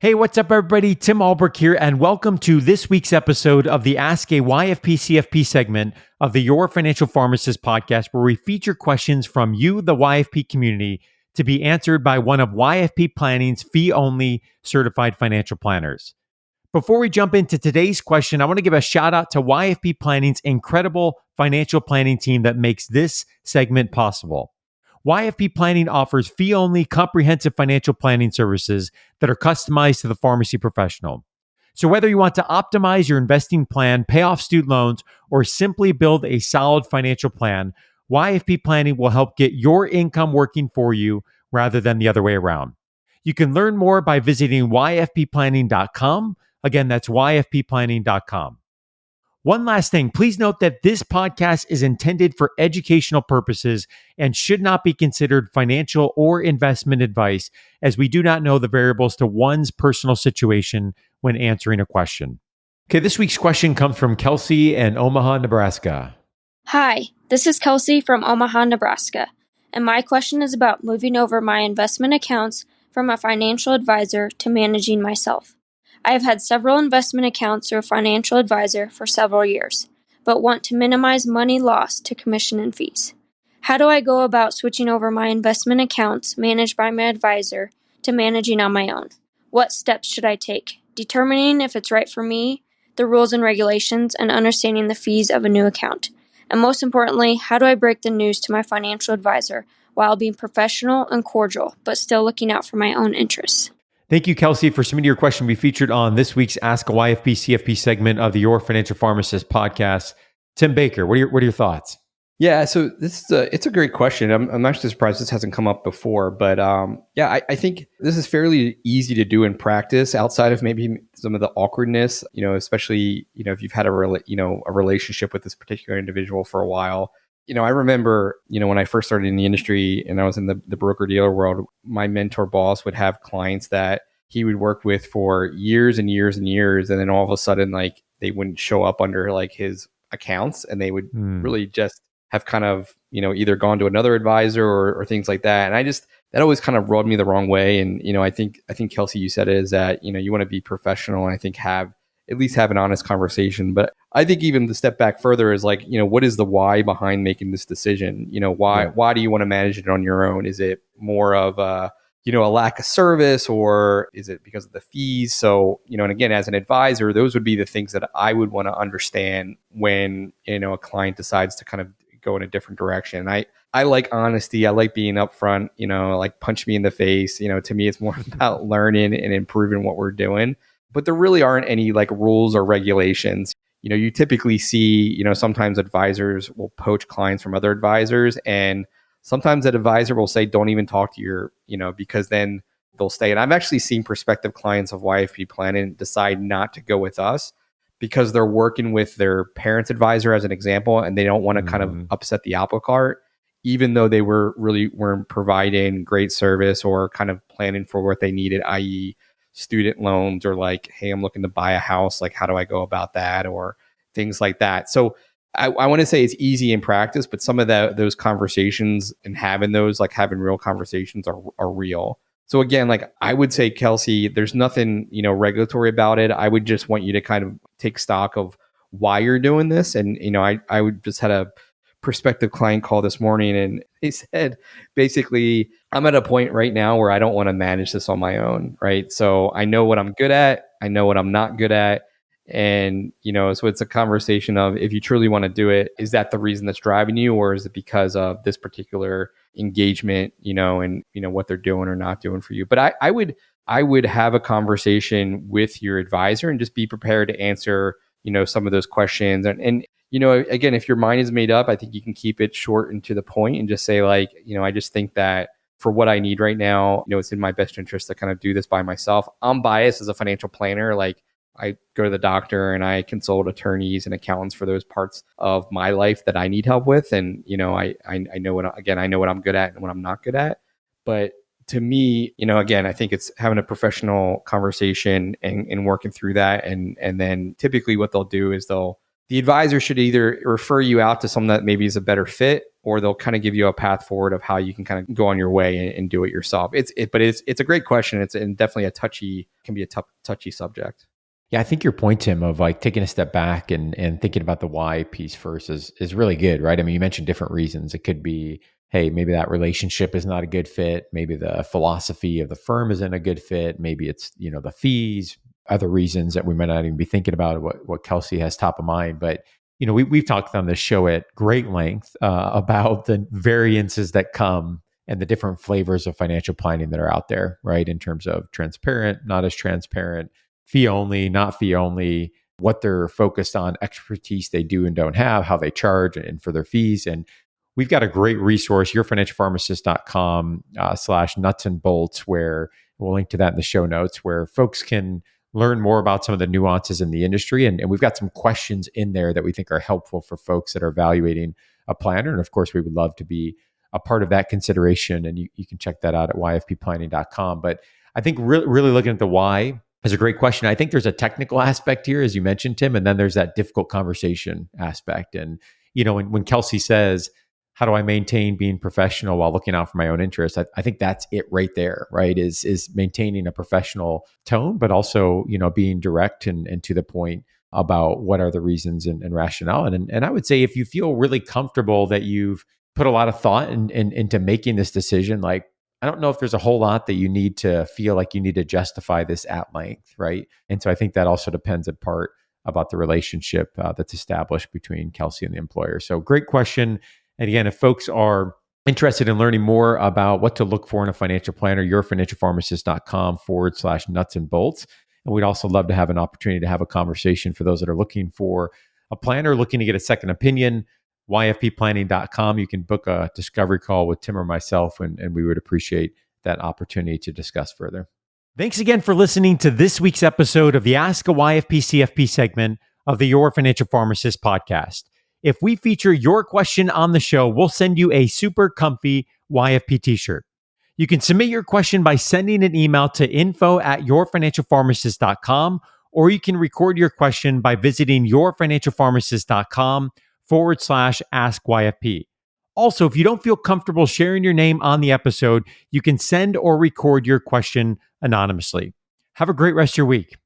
Hey, what's up, everybody? Tim Albrecht here, and welcome to this week's episode of the Ask a YFP CFP segment of the Your Financial Pharmacist Podcast, where we feature questions from you, the YFP community, to be answered by one of YFP Planning's fee-only certified financial planners. Before we jump into today's question, I want to give a shout out to YFP Planning's incredible financial planning team that makes this segment possible. YFP Planning offers fee-only comprehensive financial planning services that are customized to the pharmacy professional. So whether you want to optimize your investing plan, pay off student loans, or simply build a solid financial plan, YFP Planning will help get your income working for you rather than the other way around. You can learn more by visiting yfpplanning.com. Again, that's yfpplanning.com. One last thing, please note that this podcast is intended for educational purposes and should not be considered financial or investment advice, as we do not know the variables to one's personal situation when answering a question. Okay, this week's question comes from Kelsey in Omaha, Nebraska. Hi, this is Kelsey from Omaha, Nebraska, and my question is about moving over my investment accounts from a financial advisor to managing myself. I have had several investment accounts through a financial advisor for several years, but want to minimize money lost to commission and fees. How do I go about switching over my investment accounts managed by my advisor to managing on my own? What steps should I take? Determining if it's right for me, the rules and regulations, and understanding the fees of a new account. And most importantly, how do I break the news to my financial advisor while being professional and cordial, but still looking out for my own interests? Thank you, Kelsey, for submitting your question to be featured on this week's Ask a YFP CFP segment of the Your Financial Pharmacist Podcast. Tim Baker, what are your thoughts? Yeah, so it's a great question. I'm actually surprised this hasn't come up before, but I think this is fairly easy to do in practice outside of maybe some of the awkwardness, especially, if you've had a relationship with this particular individual for a while. I remember, when I first started in the industry and I was in the broker dealer world, my mentor boss would have clients that he would work with for years and years and years. And then all of a sudden, like, they wouldn't show up under like his accounts, and they would really just have kind of, either gone to another advisor or things like that. And that always kind of rubbed me the wrong way. And, I think Kelsey, you said it, is that, you want to be professional and I think at least have an honest conversation. But I think even the step back further is like, what is the why behind making this decision? Why do you want to manage it on your own? Is it more of a lack of service, or is it because of the fees? So, and again, as an advisor, those would be the things that I would want to understand when, a client decides to kind of go in a different direction. I like honesty. I like being upfront, like punch me in the face. To me, it's more about learning and improving what we're doing. But there really aren't any like rules or regulations. You typically see, sometimes advisors will poach clients from other advisors, and sometimes that advisor will say, don't even talk to your, because then they'll stay. And I've actually seen prospective clients of YFP Planning decide not to go with us because they're working with their parents' advisor, as an example, and they don't want to kind of upset the apple cart, even though they weren't providing great service or kind of planning for what they needed, i.e., student loans, or like, hey, I'm looking to buy a house. Like, how do I go about that? Or things like that. So I want to say it's easy in practice, but some of those conversations and having real conversations are real. So again, like I would say, Kelsey, there's nothing, regulatory about it. I would just want you to kind of take stock of why you're doing this. And, I would just had a prospective client call this morning, and he said, basically, I'm at a point right now where I don't want to manage this on my own. Right. So I know what I'm good at. I know what I'm not good at. And, so it's a conversation of, if you truly want to do it, is that the reason that's driving you, or is it because of this particular engagement, and, what they're doing or not doing for you? But I would have a conversation with your advisor and just be prepared to answer, some of those questions. And again, if your mind is made up, I think you can keep it short and to the point and just say, like, I just think that for what I need right now, it's in my best interest to kind of do this by myself. I'm biased as a financial planner. Like, I go to the doctor and I consult attorneys and accountants for those parts of my life that I need help with. And, I know what I'm good at and what I'm not good at. But to me, again, I think it's having a professional conversation and working through that. And then typically what they'll do is they'll the advisor should either refer you out to someone that maybe is a better fit, or they'll kind of give you a path forward of how you can kind of go on your way and do it yourself. But it's a great question. It's and definitely can be a touchy subject. Yeah, I think your point, Tim, of like taking a step back and thinking about the why piece first is really good, right? I mean, you mentioned different reasons. It could be, hey, maybe that relationship is not a good fit. Maybe the philosophy of the firm isn't a good fit. Maybe it's, the fees, other reasons that we might not even be thinking about what Kelsey has top of mind. But, we've talked on this show at great length about the variances that come and the different flavors of financial planning that are out there, right? In terms of transparent, not as transparent, fee only, not fee only, what they're focused on, expertise they do and don't have, how they charge and for their fees. And we've got a great resource, yourfinancialpharmacist.com /nuts and bolts, where we'll link to that in the show notes, where folks can learn more about some of the nuances in the industry. And we've got some questions in there that we think are helpful for folks that are evaluating a planner. And of course, we would love to be a part of that consideration. And you can check that out at yfpplanning.com. But I think really looking at the why is a great question. I think there's a technical aspect here, as you mentioned, Tim, and then there's that difficult conversation aspect. And, when Kelsey says, how do I maintain being professional while looking out for my own interests? I think that's it right there, right? Is maintaining a professional tone, but also, being direct and to the point about what are the reasons and rationale. And I would say if you feel really comfortable that you've put a lot of thought into making this decision, like, I don't know if there's a whole lot that you need to feel like you need to justify this at length, right? And so I think that also depends in part about the relationship that's established between Kelsey and the employer. So great question. And again, if folks are interested in learning more about what to look for in a financial planner, yourfinancialpharmacist.com /nuts and bolts. And we'd also love to have an opportunity to have a conversation for those that are looking for a planner, looking to get a second opinion. YFPplanning.com. You can book a discovery call with Tim or myself, and we would appreciate that opportunity to discuss further. Thanks again for listening to this week's episode of the Ask a YFP CFP segment of the Your Financial Pharmacist Podcast. If we feature your question on the show, we'll send you a super comfy YFP t-shirt. You can submit your question by sending an email to info@yourfinancialpharmacist.com, or you can record your question by visiting yourfinancialpharmacist.com /ask YFP. Also, if you don't feel comfortable sharing your name on the episode, you can send or record your question anonymously. Have a great rest of your week.